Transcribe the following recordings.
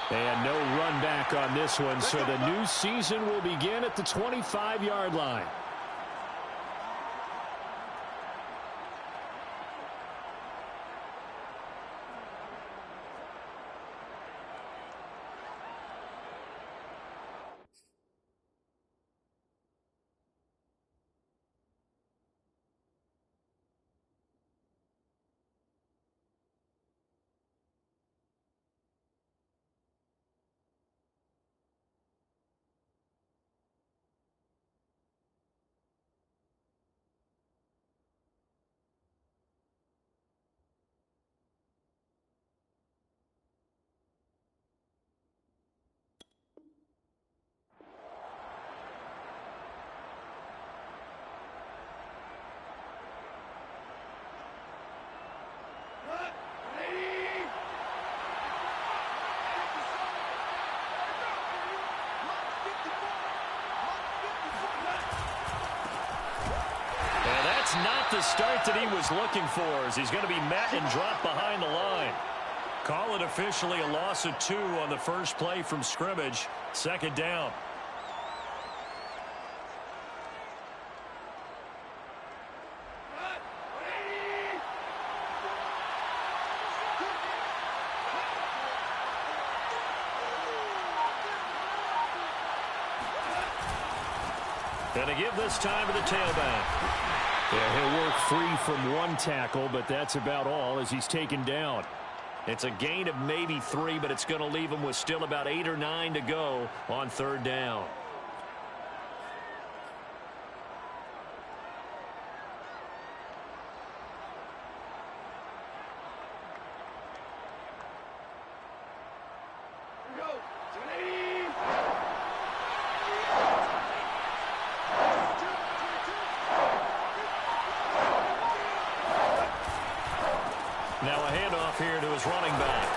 And no run back on this one, so the new season will begin at the 25-yard line. Not the start that he was looking for, as he's going to be met and dropped behind the line. Call it officially a loss of 2 on the first play from scrimmage. Second down. And to give this time to the tailback. Yeah, he'll work free from one tackle, but that's about all as he's taken down. It's a gain of maybe 3, but it's going to leave him with still about 8 or 9 to go on third down. Now a handoff here to his running back.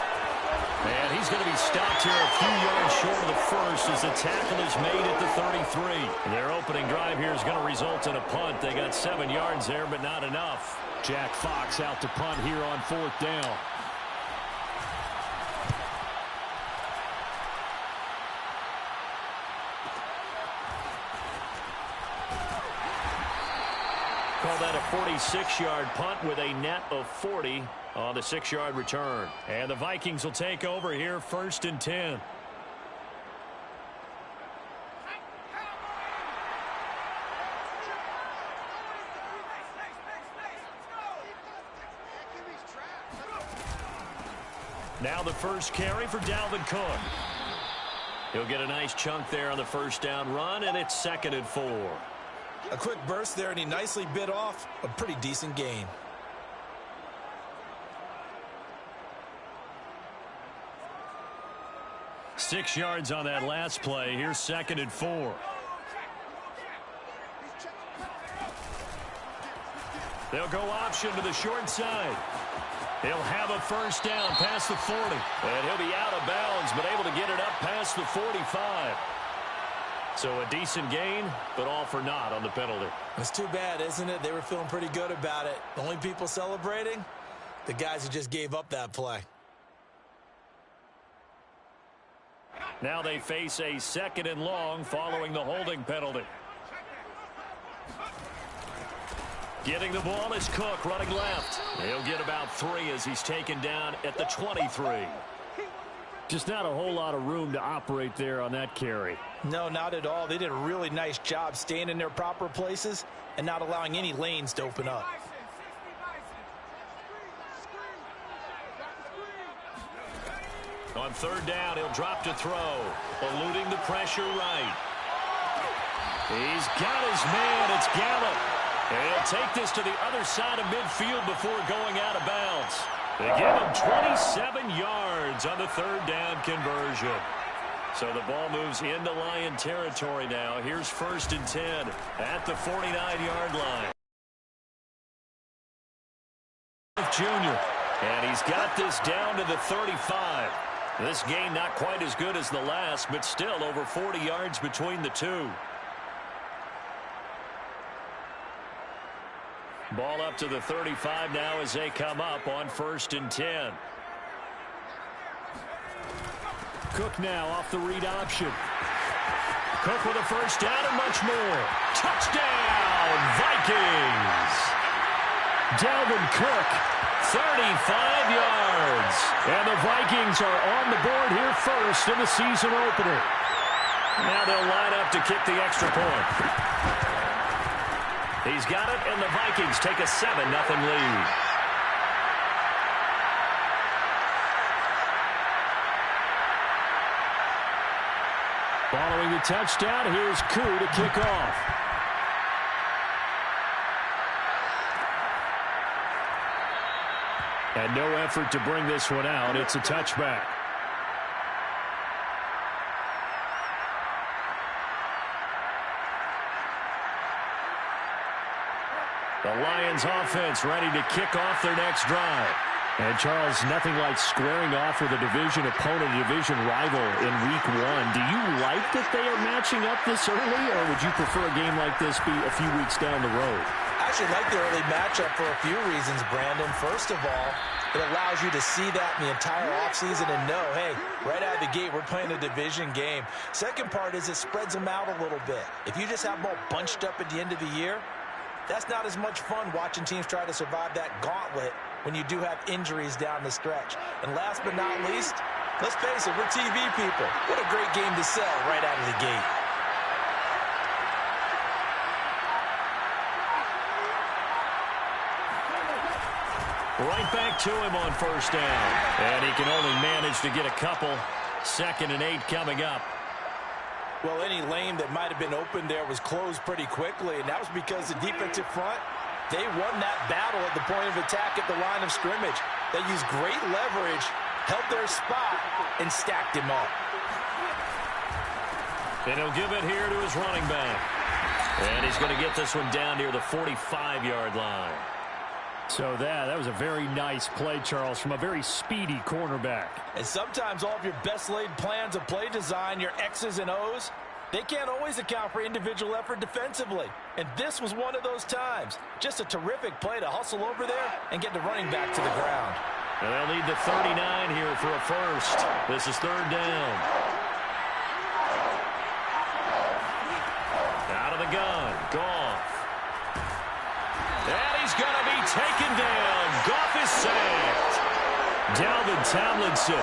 And he's going to be stopped here a few yards short of the first as the tackle is made at the 33. Their opening drive here is going to result in a punt. They got 7 yards there, but not enough. Jack Fox out to punt here on fourth down. Call that a 46-yard punt with a net of 40 on the 6-yard return. And the Vikings will take over here, first and 10. Now the first carry for Dalvin Cook. He'll get a nice chunk there on the first down run, and it's 2nd and 4. A quick burst there, and he nicely bit off a pretty decent gain. Six yards on that last play. Here's 2nd and 4. They'll go option to the short side. He'll have a first down past the 40. And he'll be out of bounds, but able to get it up past the 45. So a decent gain, but all for naught on the penalty. It's too bad, isn't it? They were feeling pretty good about it. The only people celebrating, the guys who just gave up that play. Now they face a 2nd and long following the holding penalty. Getting the ball is Cook running left. He'll get about 3 as he's taken down at the 23. Just not a whole lot of room to operate there on that carry. No, not at all. They did a really nice job staying in their proper places and not allowing any lanes to open up. On third down, he'll drop to throw, eluding the pressure right. He's got his man. It's Gallup. And he'll take this to the other side of midfield before going out of bounds. They give him 27 yards on the third down conversion. So the ball moves into Lion territory now. Here's 1st and 10 at the 49-yard line. Junior. And he's got this down to the 35. This game not quite as good as the last, but still over 40 yards between the two. Ball up to the 35 now as they come up on 1st and 10. Cook now off the read option. Cook with a first down and much more. Touchdown, Vikings! Dalvin Cook, 35 yards. And the Vikings are on the board here first in the season opener. Now they'll line up to kick the extra point. He's got it, and the Vikings take a 7-0 lead. Following the touchdown, here's Koo to kick off. And no effort to bring this one out. It's a touchback. The Lions offense ready to kick off their next drive. And, Charles, nothing like squaring off with a division opponent, a division rival in Week 1. Do you like that they are matching up this early, or would you prefer a game like this be a few weeks down the road? I actually like the early matchup for a few reasons, Brandon. First of all, it allows you to see that in the entire offseason and know, hey, right out of the gate, we're playing a division game. Second part is it spreads them out a little bit. If you just have them all bunched up at the end of the year, that's not as much fun watching teams try to survive that gauntlet when you do have injuries down the stretch. And last but not least, let's face it, we're TV people. What a great game to sell right out of the gate. Right back to him on first down. And he can only manage to get a couple. 2nd and 8 coming up. Well, any lane that might have been open there was closed pretty quickly, and that was because the defensive front, they won that battle at the point of attack at the line of scrimmage. They used great leverage, held their spot, and stacked him up. And he'll give it here to his running back. And he's going to get this one down near the 45-yard line. So that was a very nice play, Charles, from a very speedy cornerback. And sometimes all of your best laid plans of play design, your X's and O's, they can't always account for individual effort defensively. And this was one of those times. Just a terrific play to hustle over there and get the running back to the ground. And they'll need the 39 here for a first. This is 3rd down. Out of the gun, Goff. And he's going to be taken down. Goff is sacked. Dalvin Tomlinson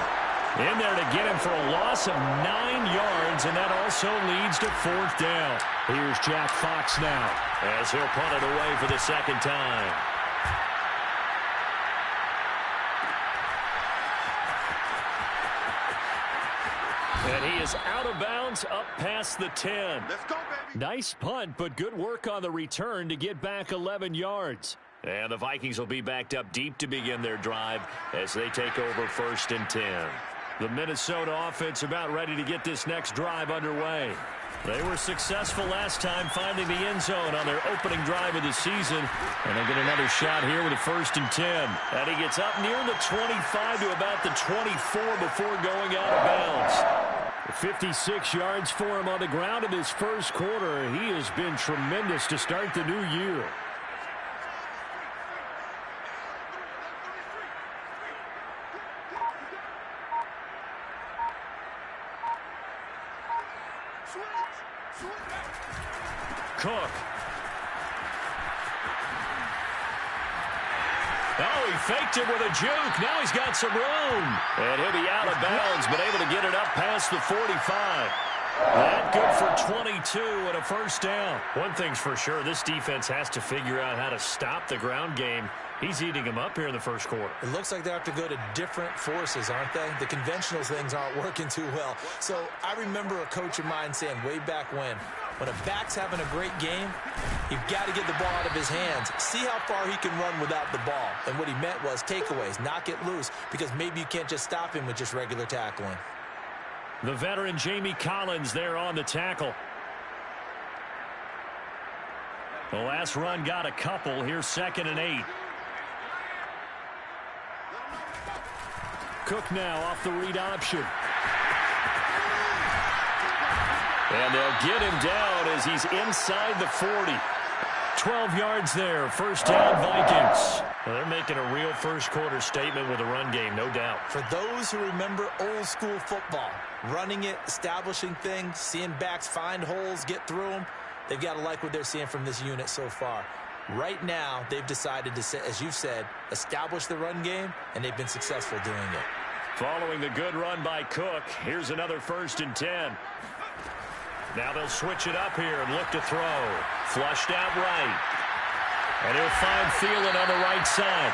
in there to get him for a loss of 9 yards, and that also leads to 4th down. Here's Jack Fox now as he'll punt it away for the 2nd time. And he is out of bounds up past the 10. Let's go, baby. Nice punt, but good work on the return to get back 11 yards. And the Vikings will be backed up deep to begin their drive as they take over 1st and 10. The Minnesota offense about ready to get this next drive underway. They were successful last time finding the end zone on their opening drive of the season. And they'll get another shot here with a 1st and 10. And he gets up near the 25 to about the 24 before going out of bounds. 56 yards for him on the ground in his first quarter. He has been tremendous to start the new year. Cook. Oh, he faked it with a juke. Now he's got some room. And he'll be out of bounds, but able to get it up past the 45. That good for 22 and a 1st down. One thing's for sure, this defense has to figure out how to stop the ground game. He's eating him up here in the first quarter. It looks like they have to go to different forces, aren't they? The conventional things aren't working too well. So I remember a coach of mine saying way back when a back's having a great game, you've got to get the ball out of his hands. See how far he can run without the ball. And what he meant was takeaways, knock it loose, because maybe you can't just stop him with just regular tackling. The veteran Jamie Collins there on the tackle. The last run got a couple. Here's 2nd and 8. Cook now off the read option. And they'll get him down as he's inside the 40. 12 yards there. First down, Vikings. Well, they're making a real first-quarter statement with a run game, no doubt. For those who remember old-school football, running it, establishing things, seeing backs find holes, get through them, they've got to like what they're seeing from this unit so far. Right now, they've decided to, as you've said, establish the run game, and they've been successful doing it. Following the good run by Cook, here's another 1st and 10. Now they'll switch it up here and look to throw. Flushed out right. And he'll find Thielen on the right side.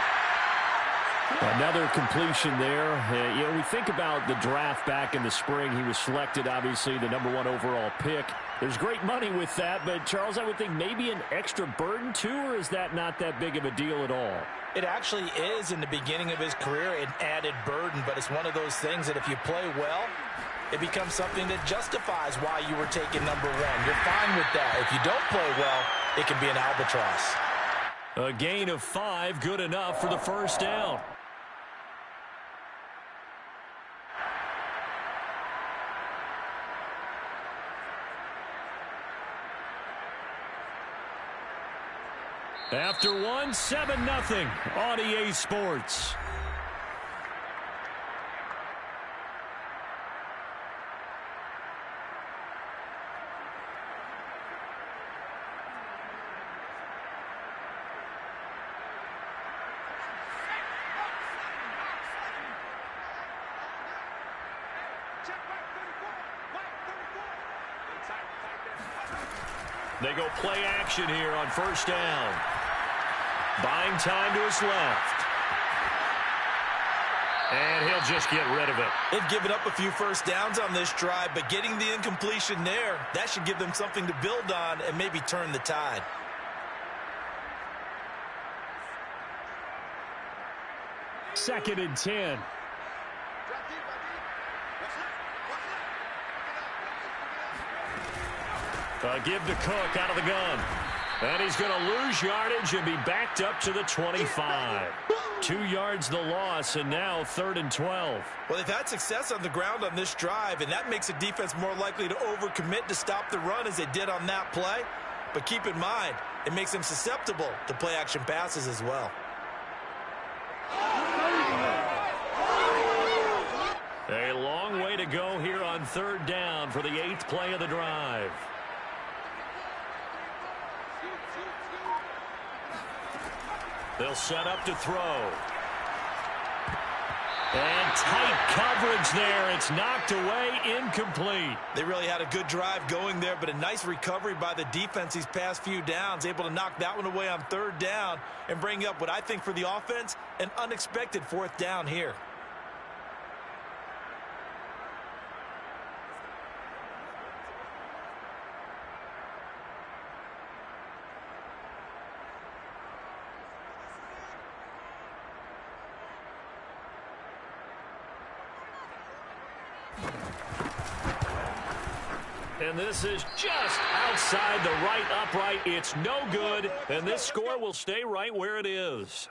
Another completion there. You know, we think about the draft back in the spring. He was selected, obviously, the #1 overall pick. There's great money with that, but, Charles, I would think maybe an extra burden, too, or is that not that big of a deal at all? It actually is in the beginning of his career an added burden, but it's one of those things that if you play well, it becomes something that justifies why you were taken #1. You're fine with that. If you don't play well, it can be an albatross. A gain of 5, good enough for the first down. After one, 7-0 on EA Sports. They go play action here on first down. Buying time to his left. And he'll just get rid of it. They've given up a few first downs on this drive, but getting the incompletion there, that should give them something to build on and maybe turn the tide. Second and 10. Give to Cook out of the gun. And he's going to lose yardage and be backed up to the 25. 2 yards the loss, and now 3rd and 12. Well, they've had success on the ground on this drive, and that makes a defense more likely to overcommit to stop the run as they did on that play. But keep in mind, it makes them susceptible to play-action passes as well. A long way to go here on 3rd down for the 8th play of the drive. They'll set up to throw. And tight coverage there. It's knocked away, incomplete. They really had a good drive going there, but a nice recovery by the defense these past few downs, able to knock that one away on 3rd down and bring up what I think for the offense, an unexpected 4th down here. And this is just outside the right upright. It's no good, and this score will stay right where it is.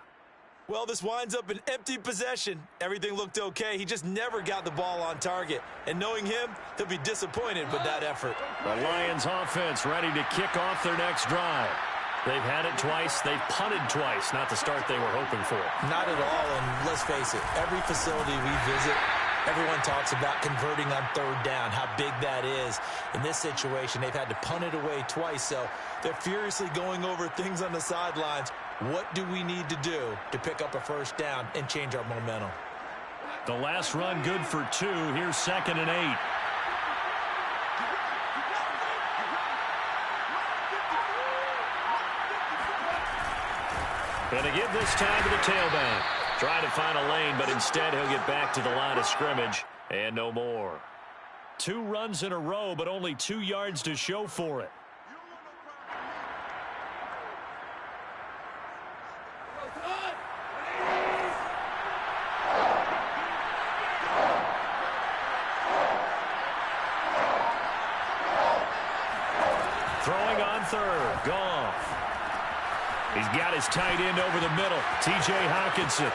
Well, this winds up an empty possession. Everything looked okay. He just never got the ball on target. And knowing him, he'll be disappointed with that effort. The Lions offense ready to kick off their next drive. They've had it twice. They've punted twice. Not the start they were hoping for. Not at all, and let's face it, every facility we visit, everyone talks about converting on 3rd down, how big that is. In this situation, they've had to punt it away twice, so they're furiously going over things on the sidelines. What do we need to do to pick up a 1st down and change our momentum? The last run good for 2. Here's 2nd and 8. And to give this time to the tailback. Try to find a lane, but instead he'll get back to the line of scrimmage and no more. 2 runs in a row, but only 2 yards to show for it. Throwing on 3rd, Goff. He's got his tight end over the middle, T.J. Hockenson.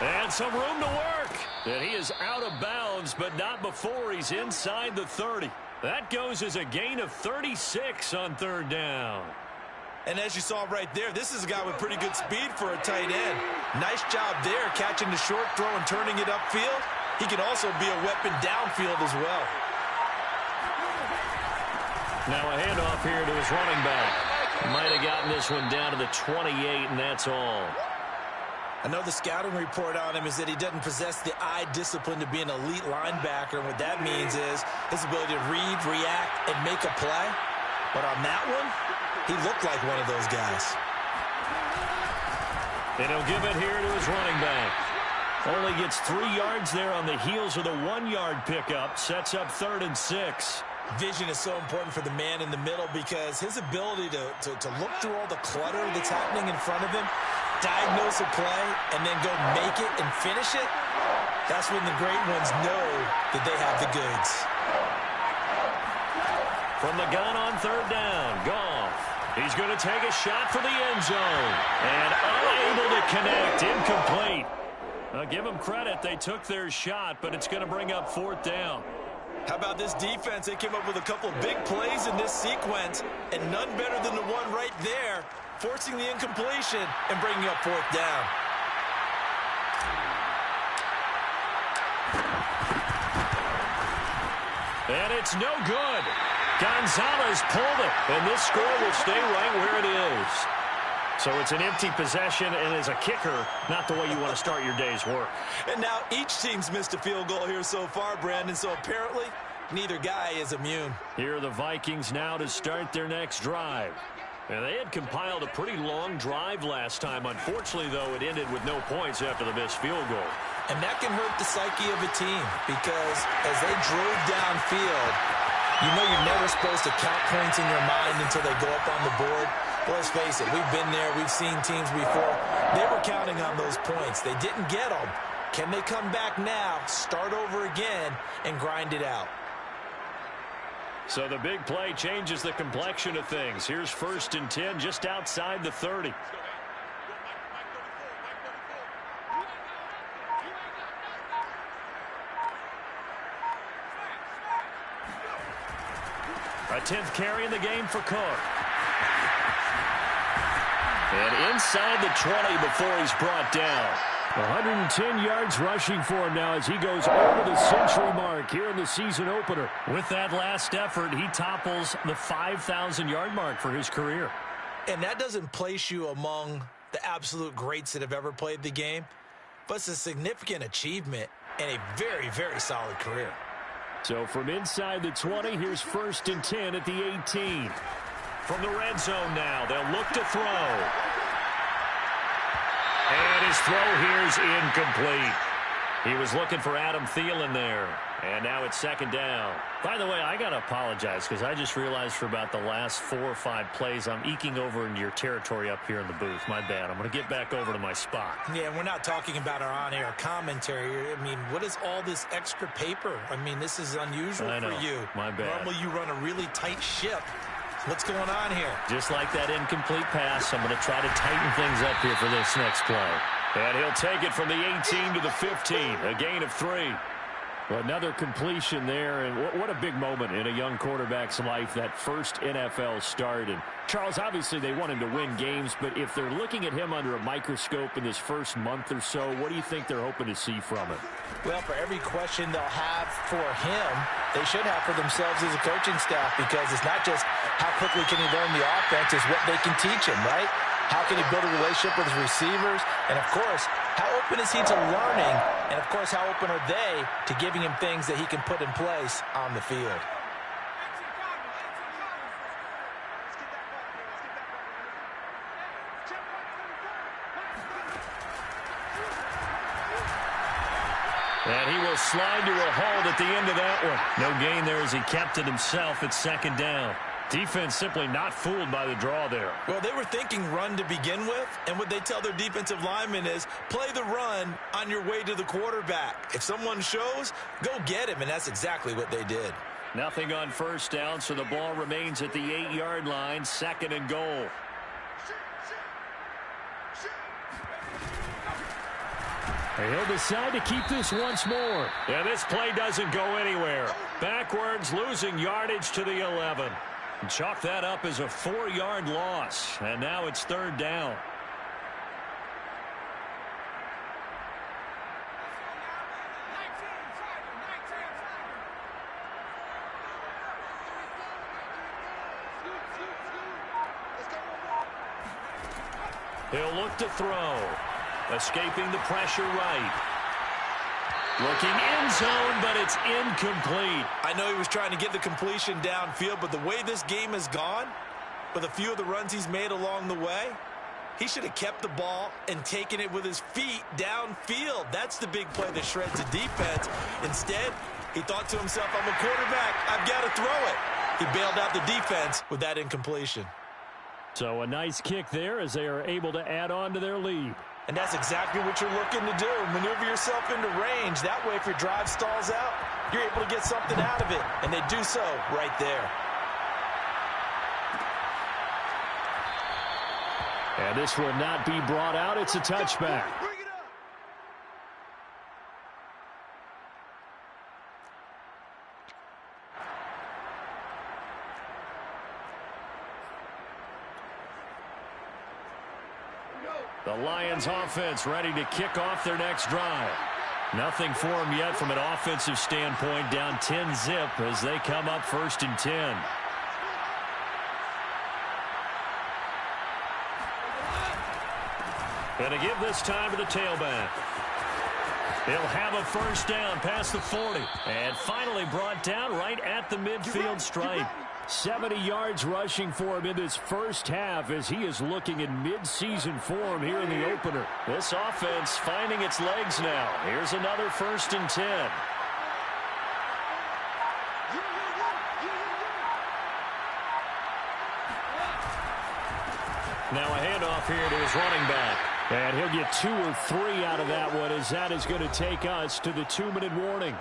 And some room to work. And he is out of bounds, but not before he's inside the 30. That goes as a gain of 36 on 3rd down. And as you saw right there, this is a guy with pretty good speed for a tight end. Nice job there, catching the short throw and turning it upfield. He can also be a weapon downfield as well. Now a handoff here to his running back. Might have gotten this one down to the 28, and that's all. I know the scouting report on him is that he doesn't possess the eye discipline to be an elite linebacker. And what that means is his ability to read, react, and make a play. But on that one, he looked like one of those guys. And he'll give it here to his running back. Only gets 3 yards there on the heels of the 1-yard pickup. Sets up 3rd and 6. Vision is so important for the man in the middle because his ability to look through all the clutter that's happening in front of him, diagnose a play, and then go make it and finish it, that's when the great ones know that they have the goods. From the gun on 3rd down, Goff. He's going to take a shot for the end zone. And unable to connect, incomplete. Now, give them credit, they took their shot, but it's going to bring up 4th down. How about this defense? They came up with a couple big plays in this sequence, and none better than the one right there, forcing the incompletion and bringing up 4th down. And it's no good. Gonzalez pulled it, and this score will stay right where it is. So it's an empty possession, and as a kicker, not the way you want to start your day's work. And now each team's missed a field goal here so far, Brandon, so apparently neither guy is immune. Here are the Vikings now to start their next drive. And they had compiled a pretty long drive last time. Unfortunately, though, it ended with no points after the missed field goal. And that can hurt the psyche of a team because as they drove downfield, you know you're never supposed to count points in your mind until they go up on the board. Let's face it, we've been there. We've seen teams before. They were counting on those points. They didn't get them. Can they come back now, start over again, and grind it out? So the big play changes the complexion of things. Here's 1st and 10 just outside the 30. A 10th carry in the game for Cook. And inside the 20 before he's brought down. 110 yards rushing for him now as he goes over the century mark here in the season opener. With that last effort, he topples the 5,000-yard mark for his career. And that doesn't place you among the absolute greats that have ever played the game, but it's a significant achievement and a very, very solid career. So from inside the 20, here's 1st and 10 at the 18. From the red zone now, they'll look to throw. And his throw here's incomplete. He was looking for Adam Thielen there. And now it's 2nd down. By the way, I got to apologize because I just realized for about the last 4 or 5 plays, I'm eking over into your territory up here in the booth. My bad. I'm going to get back over to my spot. Yeah, we're not talking about our on-air commentary. I mean, what is all this extra paper? I mean, this is unusual for you. My bad. Normally you run a really tight ship. What's going on here? Just like that incomplete pass, I'm going to try to tighten things up here for this next play. And he'll take it from the 18 to the 15, a gain of 3. Well, another completion there, and what a big moment in a young quarterback's life, that first NFL start. And Charles, obviously they want him to win games, but if they're looking at him under a microscope in this first month or so, what do you think they're hoping to see from him? Well, for every question they'll have for him, they should have for themselves as a coaching staff, because it's not just how quickly can he learn the offense, it's what they can teach him, right? How can he build a relationship with his receivers? And, of course, how open is he to learning? And, of course, how open are they to giving him things that he can put in place on the field? And he will slide to a halt at the end of that one. No gain there as he kept it himself at 2nd down. Defense simply not fooled by the draw there. Well, they were thinking run to begin with, and what they tell their defensive linemen is play the run on your way to the quarterback. If someone shows, go get him, and that's exactly what they did. Nothing on 1st down, so the ball remains at the 8-yard line, 2nd and goal. And he'll decide to keep this once more. Yeah, this play doesn't go anywhere. Backwards, losing yardage to the 11. Chalk that up as a 4-yard loss, and now it's third down. He'll look to throw. Escaping the pressure right. Looking end zone, but it's incomplete. I know he was trying to get the completion downfield, but the way this game has gone, with a few of the runs he's made along the way, he should have kept the ball and taken it with his feet downfield. That's the big play that shreds the defense. Instead, he thought to himself, I'm a quarterback. I've got to throw it. He bailed out the defense with that incompletion. So a nice kick there as they are able to add on to their lead. And that's exactly what you're looking to do. Maneuver yourself into range. That way, if your drive stalls out, you're able to get something out of it. And they do so right there. And this will not be brought out. It's a touchback. The Lions offense ready to kick off their next drive. Nothing for them yet from an offensive standpoint, down 10-zip as they come up 1st and 10. Going to give this time to the tailback. He'll have a first down past the 40. And finally brought down right at the midfield stripe. 70 yards rushing for him in this first half as he is looking in mid-season form here in the opener. This offense finding its legs now. Here's another 1st and 10. Now a handoff here to his running back. And he'll get 2 or 3 out of that one as that is going to take us to the 2-minute warning.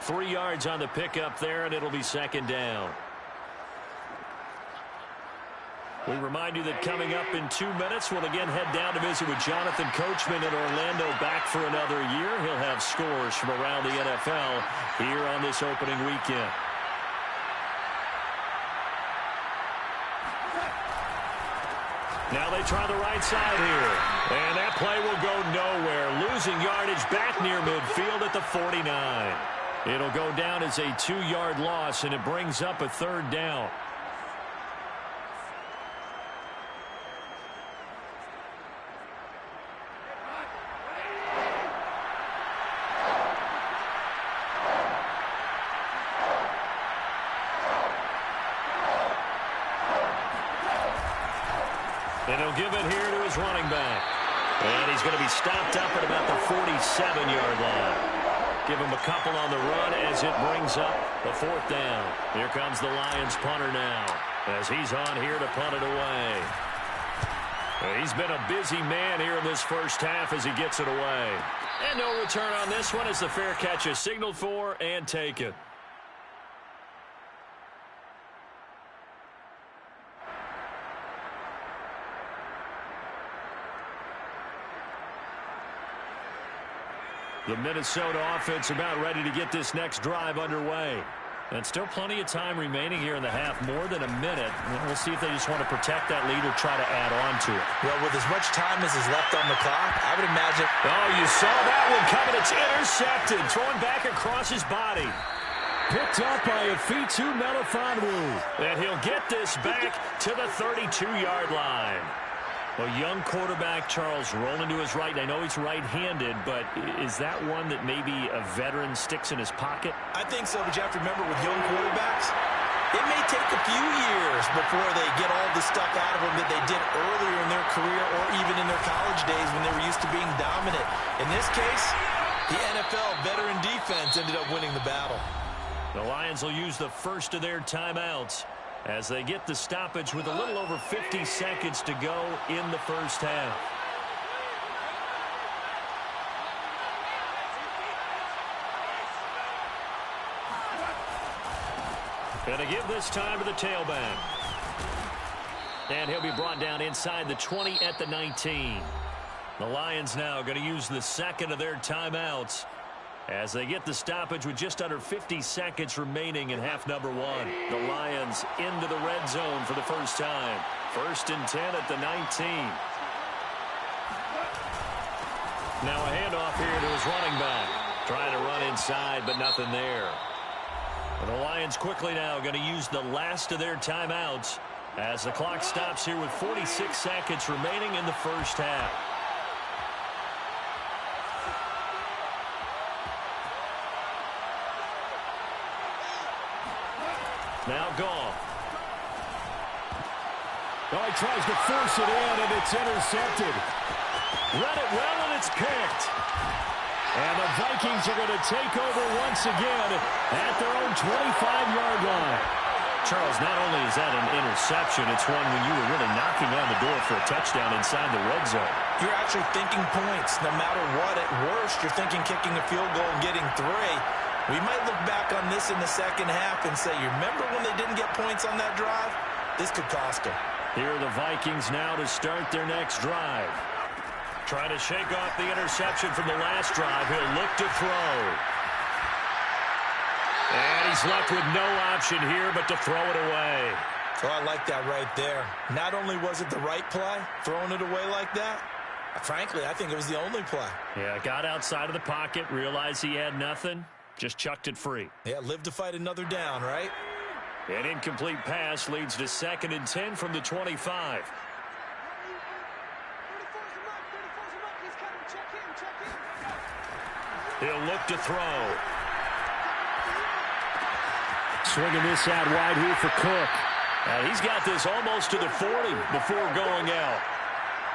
3 yards on the pickup there, and it'll be 2nd down. We remind you that coming up in 2 minutes, we'll again head down to visit with Jonathan Coachman in Orlando, back for another year. He'll have scores from around the NFL here on this opening weekend. Now they try the right side here. And that play will go nowhere. Losing yardage back near midfield at the 49. It'll go down as a 2-yard loss, and it brings up a 3rd down. And he'll give it here to his running back. And he's going to be stopped up at about the 47-yard line. Give him a couple on the run as it brings up the 4th down. Here comes the Lions punter now as he's on here to punt it away. He's been a busy man here in this first half as he gets it away. And no return on this one as the fair catch is signaled for and taken. The Minnesota offense about ready to get this next drive underway. And still plenty of time remaining here in the half, more than a minute. We'll see if they just want to protect that lead or try to add on to it. Well, with as much time as is left on the clock, I would imagine... Oh, you saw that one coming. It's intercepted. Throwing back across his body. Picked up by Afitu Melifonwu. And he'll get this back to the 32-yard line. A young quarterback, Charles, rolling to his right. I know he's right-handed, but is that one that maybe a veteran sticks in his pocket? I think so, but you have to remember with young quarterbacks, it may take a few years before they get all the stuff out of them that they did earlier in their career or even in their college days when they were used to being dominant. In this case, the NFL veteran defense ended up winning the battle. The Lions will use the first of their timeouts as they get the stoppage with a little over 50 seconds to go in the first half. Going to give this time to the tailback. And he'll be brought down inside the 20 at the 19. The Lions now going to use the second of their timeouts as they get the stoppage with just under 50 seconds remaining in half number one. The Lions into the red zone for the first time. 1st and 10 at the 19. Now a handoff here to his running back. Trying to run inside, but nothing there. And the Lions quickly now going to use the last of their timeouts as the clock stops here with 46 seconds remaining in the first half. Now Goff. Oh, he tries to force it in, and it's intercepted. Read it well, and it's picked. And the Vikings are going to take over once again at their own 25-yard line. Charles, not only is that an interception, it's one when you were really knocking on the door for a touchdown inside the red zone. You're actually thinking points. No matter what, at worst, you're thinking kicking a field goal and getting 3. We might look back on this in the second half and say, you remember when they didn't get points on that drive? This could cost them. Here are the Vikings now to start their next drive. Trying to shake off the interception from the last drive. He'll look to throw. And he's left with no option here but to throw it away. Oh, I like that right there. Not only was it the right play, throwing it away like that, frankly, I think it was the only play. Yeah, got outside of the pocket, realized he had nothing, just chucked it free. Yeah, live to fight another down, right? An incomplete pass leads to 2nd and 10 from the 25. He'll look to throw. Swinging this out wide here for Cook. And he's got this almost to the 40 before going out.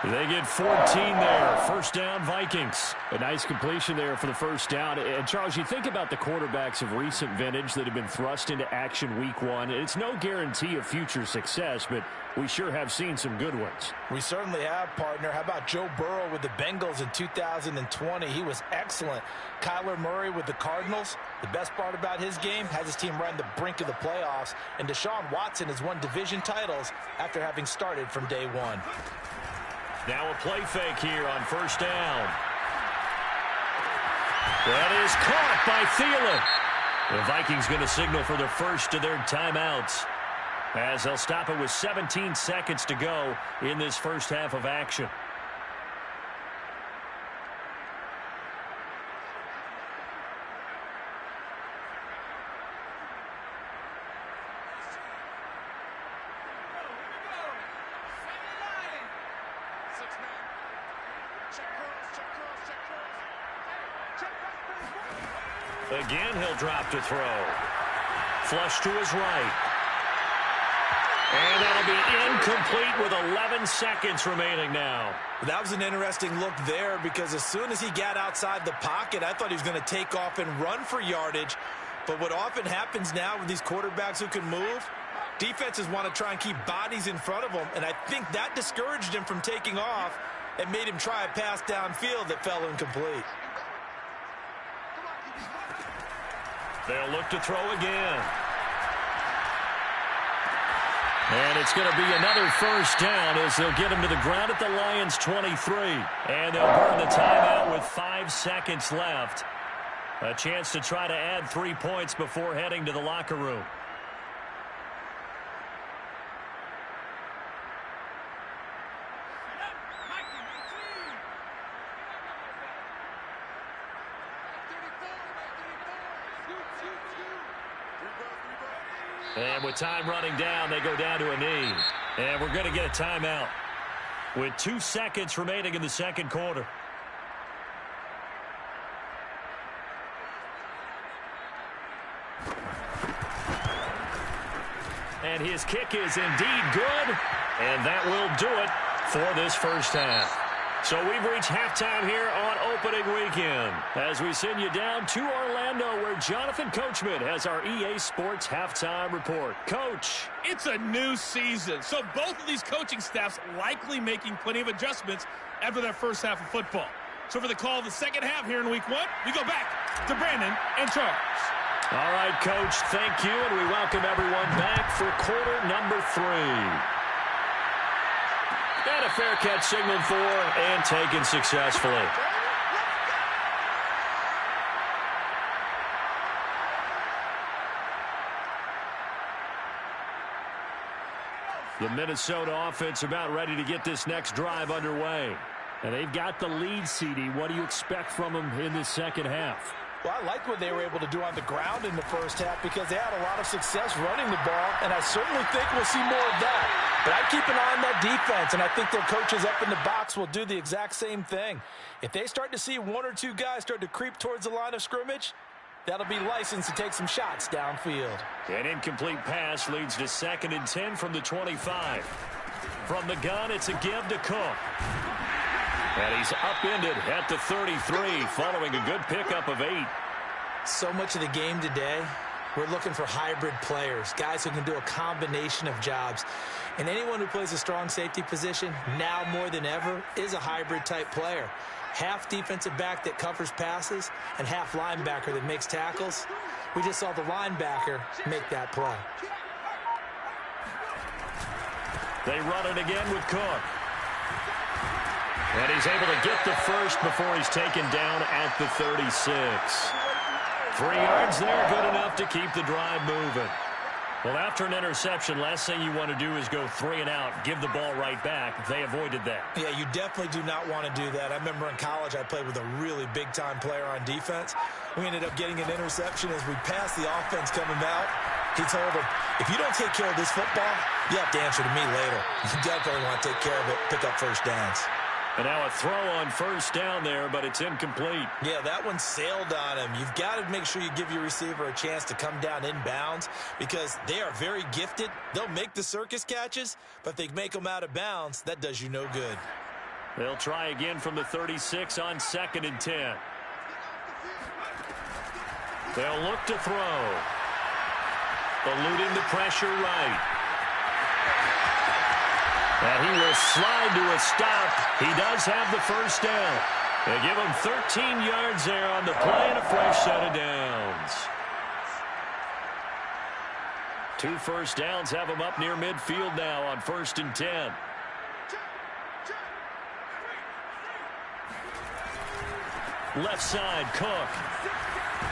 They get 14 there. First down, Vikings. A nice completion there for the first down. And, Charles, you think about the quarterbacks of recent vintage that have been thrust into action week 1. It's no guarantee of future success, but we sure have seen some good ones. We certainly have, partner. How about Joe Burrow with the Bengals in 2020? He was excellent. Kyler Murray with the Cardinals. The best part about his game, has his team right on the brink of the playoffs. And Deshaun Watson has won division titles after having started from day one. Now a play fake here on first down. That is caught by Thielen. The Vikings going to signal for the first of their timeouts as they'll stop it with 17 seconds to go in this first half of action. Again, he'll drop to throw. Flush to his right. And that'll be incomplete with 11 seconds remaining now. That was an interesting look there because as soon as he got outside the pocket, I thought he was going to take off and run for yardage. But what often happens now with these quarterbacks who can move, defenses want to try and keep bodies in front of them. And I think that discouraged him from taking off and made him try a pass downfield that fell incomplete. They'll look to throw again. And it's going to be another first down as they'll get him to the ground at the Lions' 23. And they'll burn the timeout with 5 seconds left. A chance to try to add 3 points before heading to the locker room. And with time running down, they go down to a knee. And we're going to get a timeout with 2 seconds remaining in the second quarter. And his kick is indeed good. And that will do it for this first half. So we've reached halftime here on opening weekend as we send you down to Orlando where Jonathan Coachman has our EA Sports halftime report. Coach. It's a new season, so both of these coaching staffs likely making plenty of adjustments after their first half of football. So for the call of the second half here in week 1, we go back to Brandon and Charles. All right, Coach, thank you, and we welcome everyone back for quarter number 3. And a fair catch signaled for and taken successfully. The Minnesota offense about ready to get this next drive underway. And they've got the lead, CD. What do you expect from them in this second half? Well, I liked what they were able to do on the ground in the first half because they had a lot of success running the ball, and I certainly think we'll see more of that. But I keep an eye on that defense, and I think their coaches up in the box will do the exact same thing. If they start to see one or two guys start to creep towards the line of scrimmage, that'll be licensed to take some shots downfield. An incomplete pass leads to 2nd and 10 from the 25. From the gun, it's a give to Cook. And he's upended at the 33 following a good pickup of 8. So much of the game today, we're looking for hybrid players, guys who can do a combination of jobs. And anyone who plays a strong safety position, now more than ever, is a hybrid type player. Half defensive back that covers passes and half linebacker that makes tackles. We just saw the linebacker make that play. They run it again with Cook. And he's able to get the first before he's taken down at the 36. 3 yards there, good enough to keep the drive moving. Well, after an interception, last thing you want to do is go 3 and out, give the ball right back. They avoided that. Yeah, you definitely do not want to do that. I remember in college I played with a really big-time player on defense. We ended up getting an interception as we passed the offense coming out. He told him, if you don't take care of this football, you have to answer to me later. You definitely want to take care of it, pick up first downs. And now a throw on first down there, but it's incomplete. Yeah, that one sailed on him. You've got to make sure you give your receiver a chance to come down inbounds because they are very gifted. They'll make the circus catches, but if they make them out of bounds, that does you no good. They'll try again from the 36 on 2nd and 10. They'll look to throw. Eluding the pressure right. And he will slide to a stop. He does have the first down. They give him 13 yards there on the play and a fresh set of downs. 2 first downs have him up near midfield now on 1st and 10. Left side, Cook.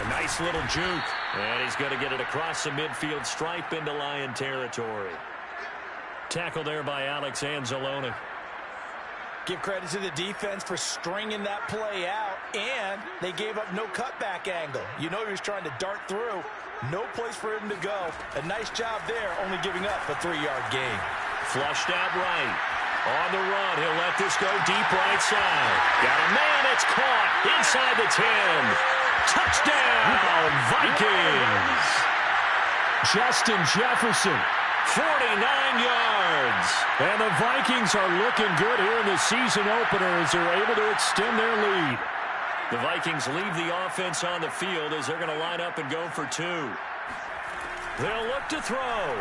A nice little juke. And he's going to get it across the midfield stripe into Lion territory. Tackle there by Alex Anzalone. Give credit to the defense for stringing that play out, and they gave up no cutback angle. You know he was trying to dart through. No place for him to go. A nice job there, only giving up a 3-yard gain. Flushed out right. On the run, he'll let this go deep right side. Got a man, it's caught inside the 10. Touchdown, Vikings. Justin Jefferson. 49 yards. And the Vikings are looking good here in the season opener as they're able to extend their lead. The Vikings leave the offense on the field as they're going to line up and go for 2. They'll look to throw.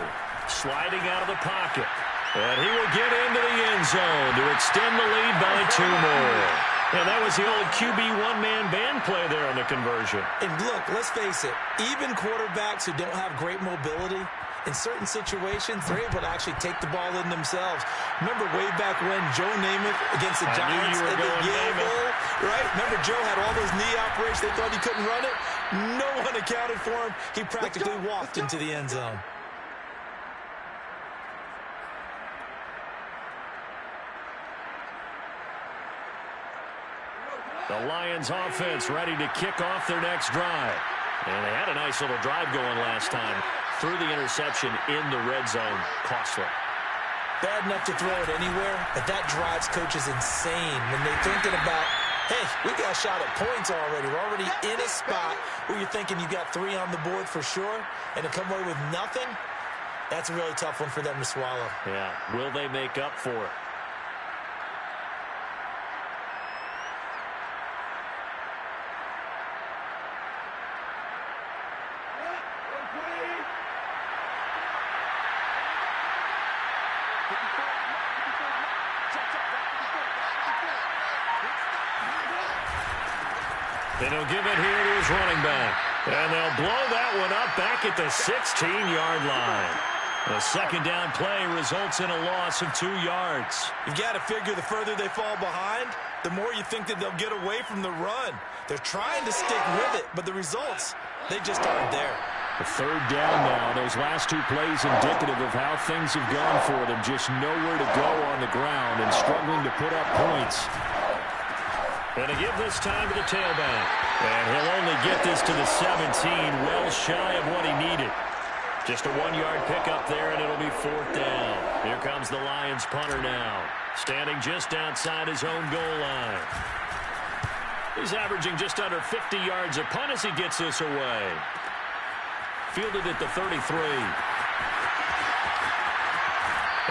Sliding out of the pocket. And he will get into the end zone to extend the lead by 2 more. And that was the old QB one-man band play there on the conversion. And look, let's face it, even quarterbacks who don't have great mobility, in certain situations, they're able to actually take the ball in themselves. Remember way back when Joe Namath against the Giants at the Yale Bowl, right? Remember Joe had all those knee operations. They thought he couldn't run it. No one accounted for him. He practically walked into the end zone. The Lions offense ready to kick off their next drive. And they had a nice little drive going last time. Threw the interception in the red zone. Costly. Bad enough to throw it anywhere, but that drives coaches insane when they're thinking about, hey, we got a shot at points already. We're already in a spot where you're thinking you got 3 on the board for sure, and to come away with nothing, that's a really tough one for them to swallow. Yeah. Will they make up for it? And he'll give it here to his running back. And they'll blow that one up back at the 16-yard line. The second down play results in a loss of 2 yards. You've got to figure the further they fall behind, the more you think that they'll get away from the run. They're trying to stick with it, but the results, they just aren't there. A third down now. Those last two plays indicative of how things have gone for them. Just nowhere to go on the ground and struggling to put up points. Going to give this time to the tailback. And he'll only get this to the 17, well shy of what he needed. Just a 1-yard pickup there, and it'll be 4th down. Here comes the Lions punter now, standing just outside his own goal line. He's averaging just under 50 yards a punt as he gets this away. Fielded at the 33.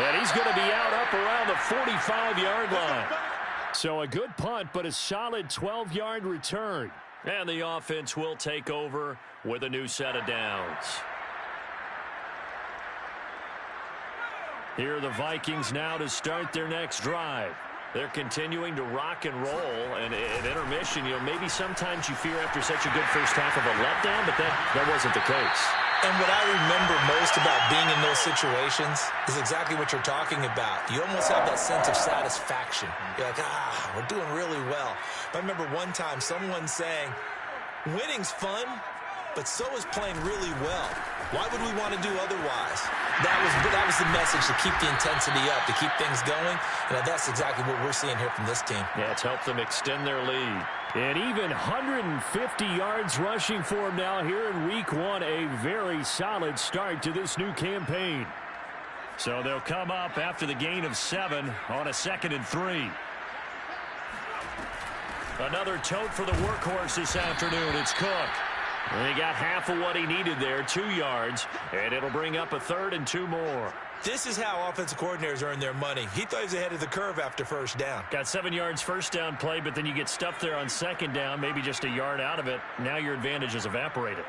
And he's going to be out up around the 45-yard line. So a good punt, but a solid 12-yard return. And the offense will take over with a new set of downs. Here are the Vikings now to start their next drive. They're continuing to rock and roll, and at intermission, maybe sometimes you fear after such a good first half of a letdown, but that wasn't the case. And what I remember most about being in those situations is exactly what you're talking about. You almost have that sense of satisfaction. You're like, we're doing really well. I remember one time someone saying, winning's fun, but so is playing really well. Why would we want to do otherwise? That was the message, to keep the intensity up, to keep things going. That's exactly what we're seeing here from this team. Yeah, it's helped them extend their lead. And even 150 yards rushing for him now here in week 1. A very solid start to this new campaign. So they'll come up after the gain of 7 on a 2nd and 3. Another tote for the workhorse this afternoon. It's Cook. And he got half of what he needed there, 2 yards, and it'll bring up a 3rd and 2 more. This is how offensive coordinators earn their money. He thought he was ahead of the curve after first down. Got 7 yards first down play, but then you get stuffed there on 2nd down, maybe just a yard out of it. Now your advantage is evaporated.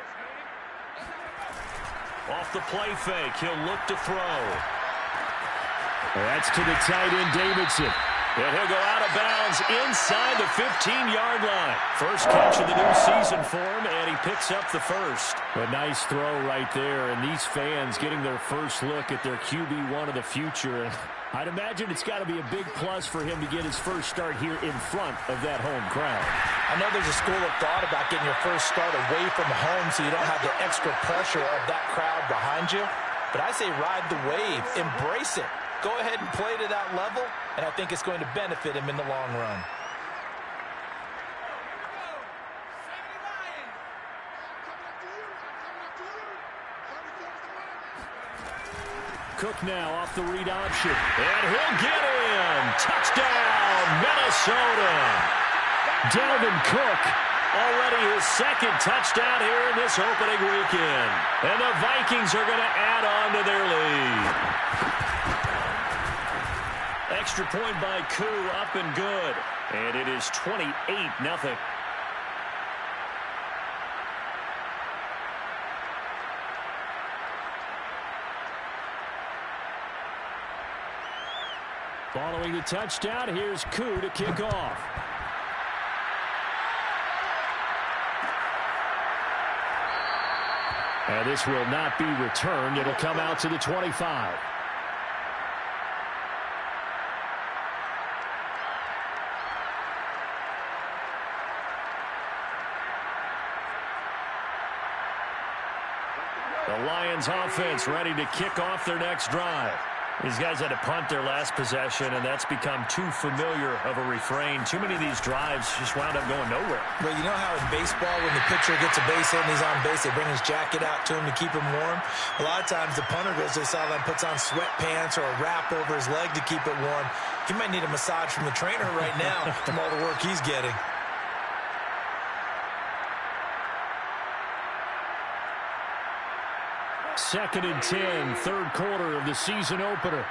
Off the play fake, he'll look to throw. That's to the tight end, Davidson. And he'll go out of bounds inside the 15-yard line. First catch of the new season for him, and he picks up the first. A nice throw right there, and these fans getting their first look at their QB1 of the future. And I'd imagine it's got to be a big plus for him to get his first start here in front of that home crowd. I know there's a school of thought about getting your first start away from home so you don't have the extra pressure of that crowd behind you. But I say ride the wave, embrace it. Go ahead and play to that level, and I think it's going to benefit him in the long run. Cook now off the read option. And he'll get in. Touchdown, Minnesota. Dalvin Cook. Already his 2nd touchdown here in this opening weekend. And the Vikings are going to add on to their lead. Extra point by Koo, up and good. And it is 28-0. Following the touchdown, here's Koo to kick off. And this will not be returned. It'll come out to the 25. The Lions offense ready to kick off their next drive. These guys had to punt their last possession, and that's become too familiar of a refrain. Too many of these drives just wound up going nowhere. Well, you know how in baseball, when the pitcher gets a base hit and he's on base, they bring his jacket out to him to keep him warm? A lot of times the punter goes to the sideline, puts on sweatpants or a wrap over his leg to keep it warm. He might need a massage from the trainer right now from all the work he's getting. Second and 10, third quarter of the season opener.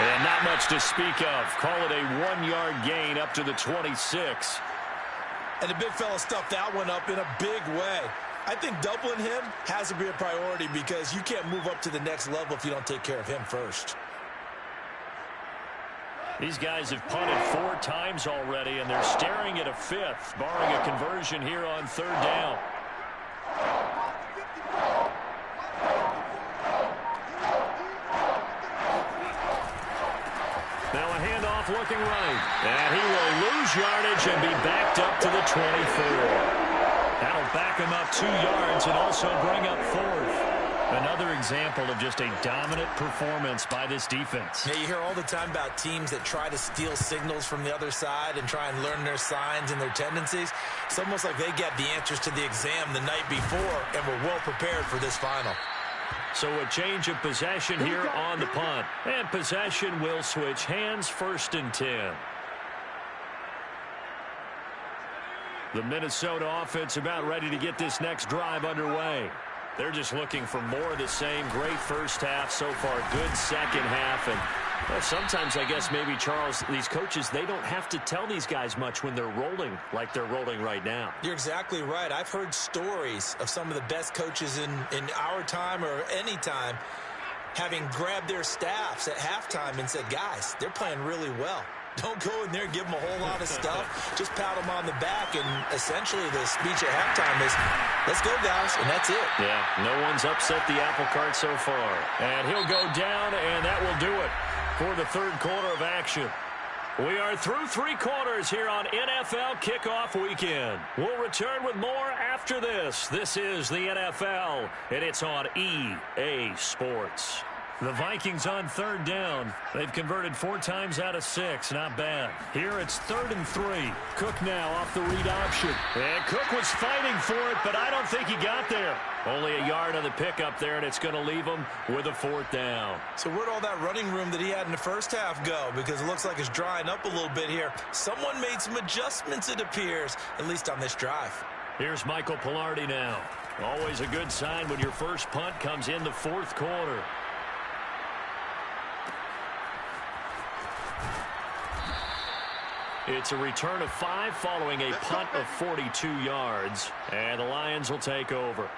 And not much to speak of. Call it a 1-yard gain up to the 26. And the big fella stuffed that one up in a big way. I think doubling him has to be a priority because you can't move up to the next level if you don't take care of him first. These guys have punted 4 times already, and they're staring at a 5th, barring a conversion here on 3rd down. off looking right. And he will lose yardage and be backed up to the 24. That'll back him up 2 yards and also bring up 4th. Another example of just a dominant performance by this defense. Yeah, you hear all the time about teams that try to steal signals from the other side and try and learn their signs and their tendencies. It's almost like they get the answers to the exam the night before and were well prepared for this final. So a change of possession here on the punt. And possession will switch hands, 1st and 10. The Minnesota offense about ready to get this next drive underway. They're just looking for more of the same. Great first half so far. Good second half. And well, sometimes, I guess, maybe, Charles, these coaches, they don't have to tell these guys much when they're rolling like they're rolling right now. You're exactly right. I've heard stories of some of the best coaches in our time or any time having grabbed their staffs at halftime and said, guys, they're playing really well. Don't go in there and give them a whole lot of stuff. Just pat them on the back, and essentially the speech at halftime is, let's go, guys, and that's it. Yeah, no one's upset the apple cart so far. And he'll go down, and that will do it for the 3rd quarter of action. We are through 3 quarters here on NFL Kickoff Weekend. We'll return with more after this. This is the NFL, and it's on EA Sports. The Vikings on 3rd down. They've converted 4 times out of 6. Not bad. Here it's 3rd and 3. Cook now off the read option. And Cook was fighting for it, but I don't think he got there. Only a yard on the pickup there, and it's going to leave him with a 4th down. So where'd all that running room that he had in the first half go? Because it looks like it's drying up a little bit here. Someone made some adjustments, it appears, at least on this drive. Here's Michael Pilardi now. Always a good sign when your first punt comes in the 4th quarter. It's a return of 5 following a punt of 42 yards. And the Lions will take over.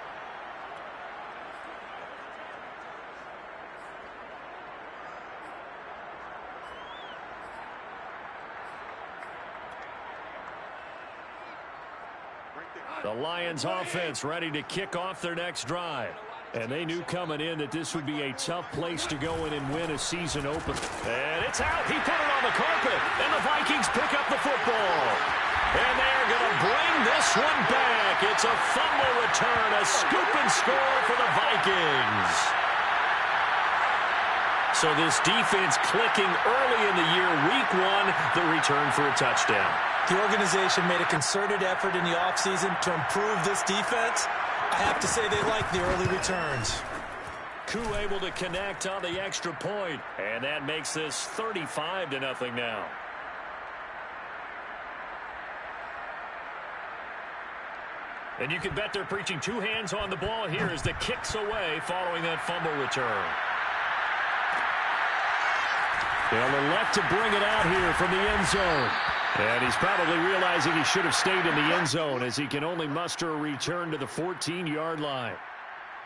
The Lions offense ready to kick off their next drive. And they knew coming in that this would be a tough place to go in and win a season opener. And it's out. He put it on the carpet. And the Vikings pick up the football. And they're going to bring this one back. It's a fumble return. A scoop and score for the Vikings. So this defense clicking early in the year. Week 1, the return for a touchdown. The organization made a concerted effort in the offseason to improve this defense. I have to say they like the early returns. Koo able to connect on the extra point, and that makes this 35-0 now. And you can bet they're preaching 2 hands on the ball here as the kick's away following that fumble return. They'll elect to bring it out here from the end zone. And he's probably realizing he should have stayed in the end zone as he can only muster a return to the 14-yard line.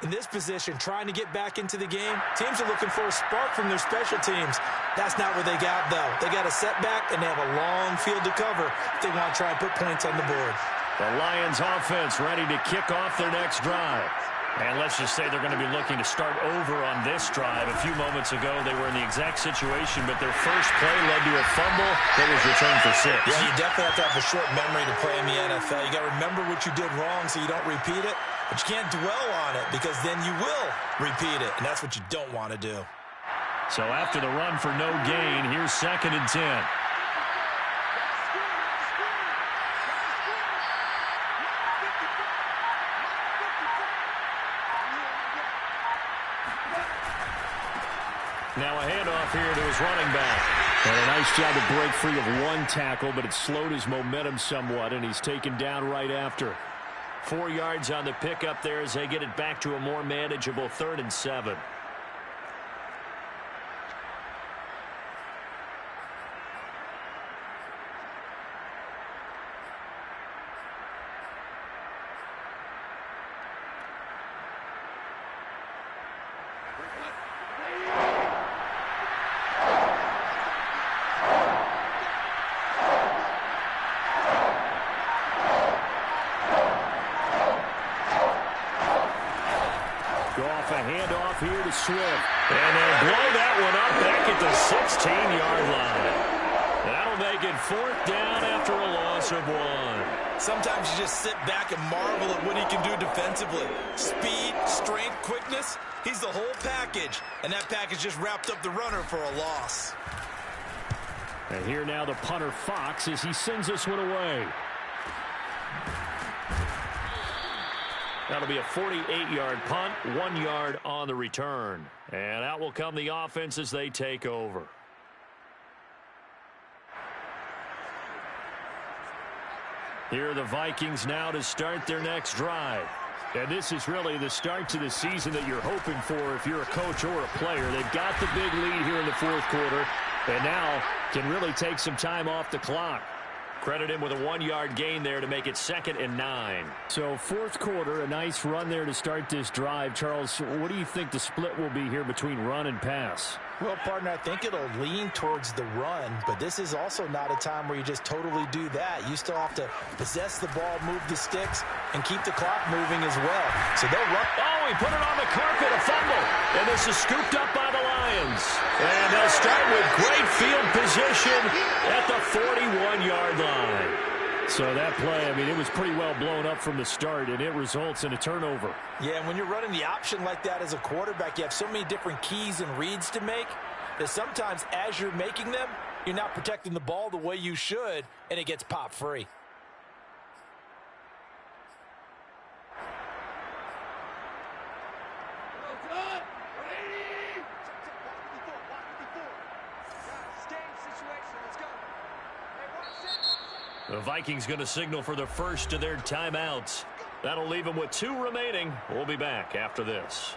In this position, trying to get back into the game, teams are looking for a spark from their special teams. That's not what they got, though. They got a setback, and they have a long field to cover if they want to try and put points on the board. The Lions offense ready to kick off their next drive. And let's just say they're going to be looking to start over on this drive. A few moments ago, they were in the exact situation, but their first play led to a fumble that was returned for 6. Yeah, you definitely have to have a short memory to play in the NFL. You got to remember what you did wrong so you don't repeat it, but you can't dwell on it because then you will repeat it, and that's what you don't want to do. So after the run for no gain, here's 2nd and 10. Now a handoff here to his running back. And a nice job to break free of 1 tackle, but it slowed his momentum somewhat, and he's taken down right after. 4 yards on the pickup there as they get it back to a more manageable 3rd and 7. Swift. And they'll blow that one up back at the 16-yard line. That'll make it 4th down after a loss of 1. Sometimes you just sit back and marvel at what he can do defensively. Speed, strength, quickness, he's the whole package. And that package just wrapped up the runner for a loss. And here now the punter Fox as he sends this one away. That'll be a 48-yard punt, 1 yard on the return. And out will come the offense as they take over. Here are the Vikings now to start their next drive. And this is really the start to the season that you're hoping for if you're a coach or a player. They've got the big lead here in the 4th quarter, and now can really take some time off the clock. Credit him with a 1-yard gain there to make it 2nd and 9. So 4th quarter, a nice run there to start this drive. Charles, what do you think the split will be here between run and pass? Well, partner, I think it'll lean towards the run, but this is also not a time where you just totally do that. You still have to possess the ball, move the sticks, and keep the clock moving as well. So they'll run. Oh, he put it on the carpet, a fumble. And this is scooped up by the Lions. And they'll start with great field position at the 41-yard line. So that play, I mean, it was pretty well blown up from the start, and it results in a turnover. Yeah, and when you're running the option like that as a quarterback, you have so many different keys and reads to make that sometimes as you're making them, you're not protecting the ball the way you should, and it gets popped free. The Vikings going to signal for the first of their timeouts. That'll leave them with 2 remaining. We'll be back after this.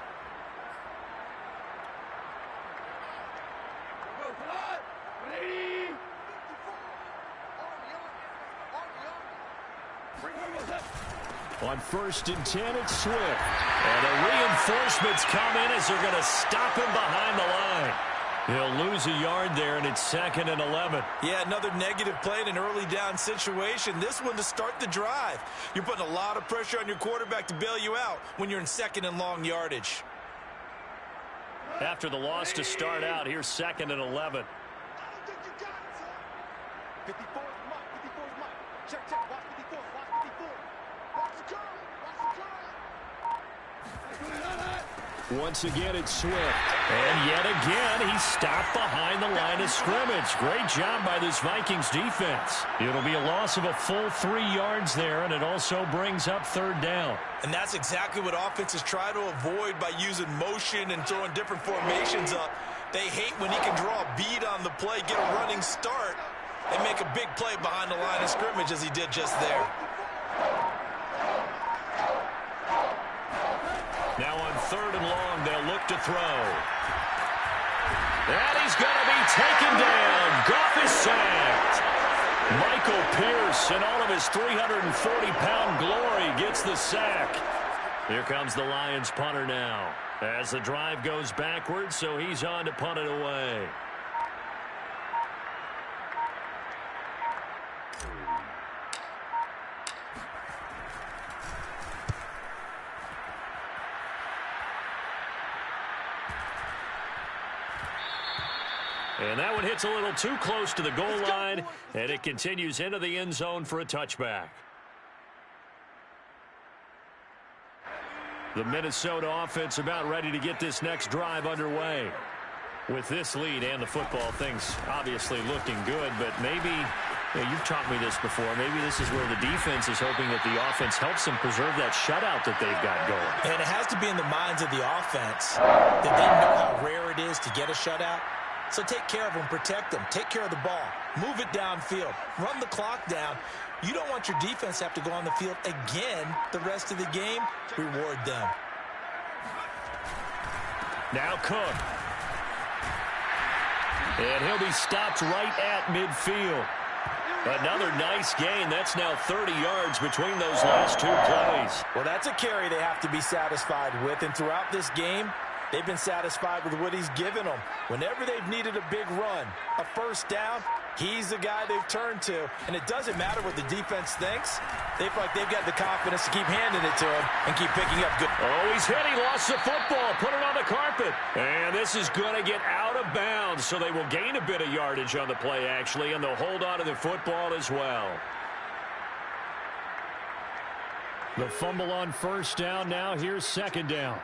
On 1st and 10, it's Swift. And the reinforcements come in as they're going to stop him behind the line. He'll lose a yard there, and it's 2nd and 11. Yeah, another negative play in an early down situation. This one to start the drive. You're putting a lot of pressure on your quarterback to bail you out when you're in 2nd and long yardage. After the loss to start out, here's 2nd and 11. I don't think you got it, son. 54 is Mike. 54 is Mike. Check, check. Watch 54. Watch 54. Watch the curl. Watch the curl. Once again, it's Swift. And yet again, he's stopped behind the line of scrimmage. Great job by this Vikings defense. It'll be a loss of a full 3 yards there, and it also brings up 3rd down. And that's exactly what offenses try to avoid by using motion and throwing different formations up. They hate when he can draw a bead on the play, get a running start, and make a big play behind the line of scrimmage as he did just there. Now on 3rd and long, they'll look to throw. And he's going to be taken down. Goff is sacked. Michael Pierce, in all of his 340-pound glory, gets the sack. Here comes the Lions punter now as the drive goes backwards, so he's on to punt it away. And that one hits a little too close to the goal line, and it continues into the end zone for a touchback. The Minnesota offense about ready to get this next drive underway. With this lead and the football, things obviously looking good, but maybe, you've taught me this before, maybe this is where the defense is hoping that the offense helps them preserve that shutout that they've got going. And it has to be in the minds of the offense that they know how rare it is to get a shutout. So take care of them, protect them, take care of the ball, move it downfield, run the clock down. You don't want your defense to have to go on the field again the rest of the game. Reward them. Now Cook. And he'll be stopped right at midfield. Another nice gain. That's now 30 yards between those last 2 plays. Well, that's a carry they have to be satisfied with. And throughout this game, they've been satisfied with what he's given them. Whenever they've needed a big run, a first down, he's the guy they've turned to. And it doesn't matter what the defense thinks. They feel like they've got the confidence to keep handing it to him and keep picking up good. Oh, he's hit. He lost the football. Put it on the carpet. And this is going to get out of bounds, so they will gain a bit of yardage on the play, actually, and they'll hold on to the football as well. The fumble on first down. Now here's second down.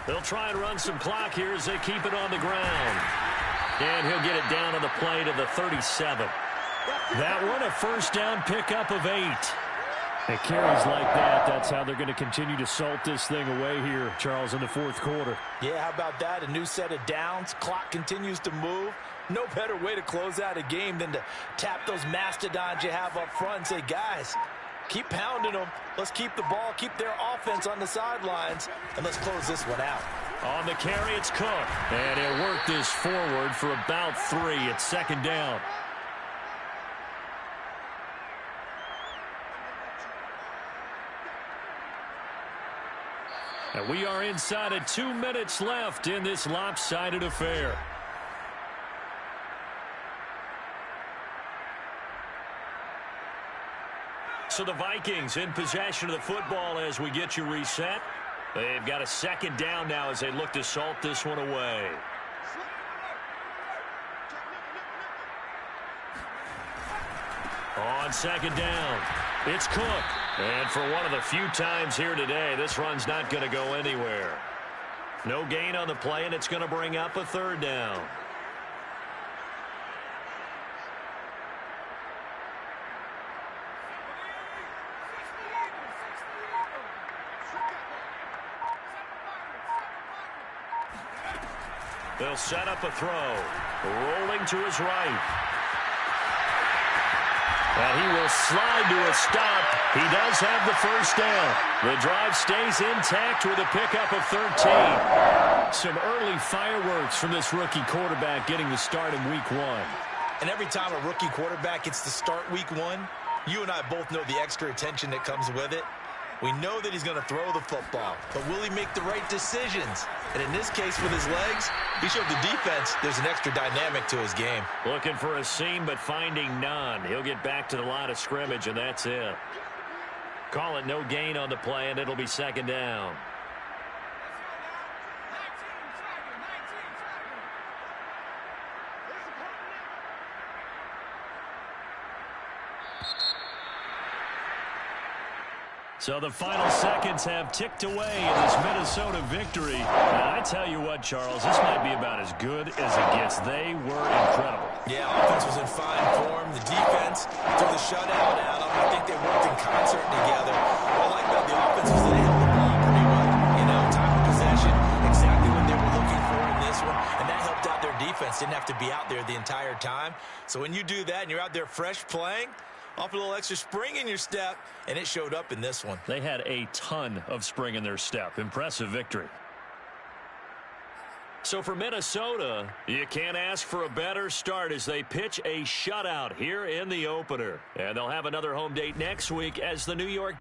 They'll try and run some clock here as they keep it on the ground. And he'll get it down on the play to the 37. That one, a first down pickup of 8. It carries like that. That's how they're going to continue to salt this thing away here, Charles, in the fourth quarter. Yeah, how about that? A new set of downs. Clock continues to move. No better way to close out a game than to tap those mastodons you have up front and say, guys, keep pounding them. Let's keep the ball, keep their offense on the sidelines, and let's close this one out. On the carry, it's Cook. And he'll work this forward for about 3. It's second down. And we are inside of 2 minutes left in this lopsided affair. So the Vikings in possession of the football as we get you reset. They've got a second down now as they look to salt this one away. On second down, it's Cook. And for one of the few times here today, this run's not going to go anywhere. No gain on the play, and it's going to bring up a third down. They'll set up a throw. Rolling to his right. And he will slide to a stop. He does have the first down. The drive stays intact with a pickup of 13. Some early fireworks from this rookie quarterback getting the start in week 1. And every time a rookie quarterback gets to start week 1, you and I both know the extra attention that comes with it. We know that he's going to throw the football, but will he make the right decisions? And in this case, with his legs, he showed the defense there's an extra dynamic to his game. Looking for a seam, but finding none. He'll get back to the line of scrimmage, and that's it. Call it no gain on the play, and it'll be second down. So the final seconds have ticked away in this Minnesota victory. And I tell you what, Charles, this might be about as good as it gets. They were incredible. Yeah, offense was in fine form. The defense threw the shutout at them. I think they worked in concert together. What I like about the offense was they held the ball pretty well. You know, time of possession, exactly what they were looking for in this one. And that helped out their defense. Didn't have to be out there the entire time. So when you do that and you're out there fresh playing, off a little extra spring in your step, and it showed up in this one. They had a ton of spring in their step. Impressive victory. So for Minnesota, you can't ask for a better start as they pitch a shutout here in the opener. And they'll have another home date next week as the New York